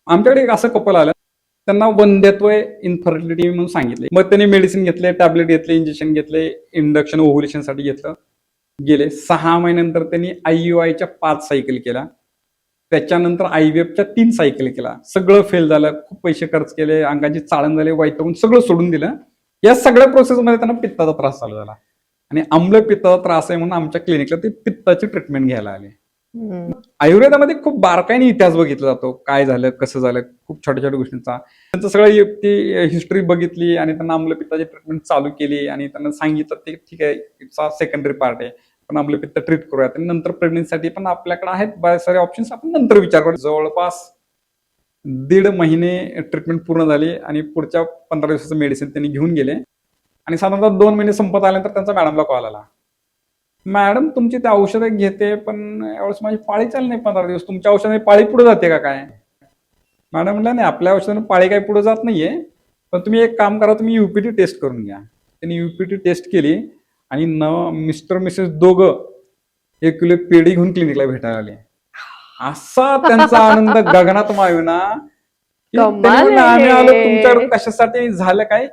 आमच्याकडे एक असं कपल आलं, त्यांना वंध्यत्व इन्फर्टिलिटी म्हणून सांगितले. मग त्यांनी मेडिसिन घेतले, टॅबलेट घेतले, इंजेक्शन घेतले, इंडक्शन ओव्हुलेशनसाठी घेतलं. गेले 6 महिन्यानंतर त्यांनी IUI च्या 5 सायकल केल्या. त्याच्यानंतर IVF च्या 3 सायकल केला. सगळं फेल झालं. खूप पैसे खर्च केले, अंगाची चाळण झाली, वैतागून सगळं सोडून दिलं. या सगळ्या प्रोसेसमध्ये त्यांना पित्ताचा त्रास चालू झाला आणि आम्ल पित्ताचा त्रास आहे म्हणून आमच्या क्लिनिकला ते पित्ताची ट्रीटमेंट घ्यायला आले. आयुर्वेदामध्ये खूप बारकाईने इतिहास बघितला जातो, काय झालं, कसं झालं, खूप छोट्या छोट्या गोष्टींचा. त्यांचं सगळं ती हिस्ट्री बघितली आणि त्यांना आम्लपित्ताची ट्रीटमेंट चालू केली आणि त्यांना सांगितलं ते ठीक आहे, इट्स सेकंडरी पार्ट आहे, पण आम्लपित्त ट्रीट करूयात. आणि नंतर प्रेग्नन्सीसाठी पण आपल्याकडे आहेत बरेच सारे ऑप्शन्स, आपण नंतर विचार करू. जवळपास 1.5 महिने ट्रीटमेंट पूर्ण झाली आणि पुढच्या 15 दिवसाचं मेडिसिन त्यांनी घेऊन गेले आणि साधारणतः 2 महिने संपत आल्यानंतर त्यांचा मॅडमला कॉल आला, मॅडम तुमची ते औषधं घेते पण यावेळेस माझी पाळी चालली नाही 15 दिवस, तुमच्या औषधाने पाळी पुढे जाते का काय? मॅडम म्हणलं नाही, आपल्या औषधाने पाळी काही पुढे जात नाहीये, पण तुम्ही एक काम करा, तुम्ही UPT टेस्ट करून घ्या. त्यांनी UPT टेस्ट केली आणि मिस्टर मिसेस दोघं 1 किलो पेढी घेऊन क्लिनिकला भेटायला आले. असा त्यांचा आनंद गगनात मावेना की त्यांनी म्हणलं आम्ही आलो तुमच्याकडे कशासाठी, झालं काय?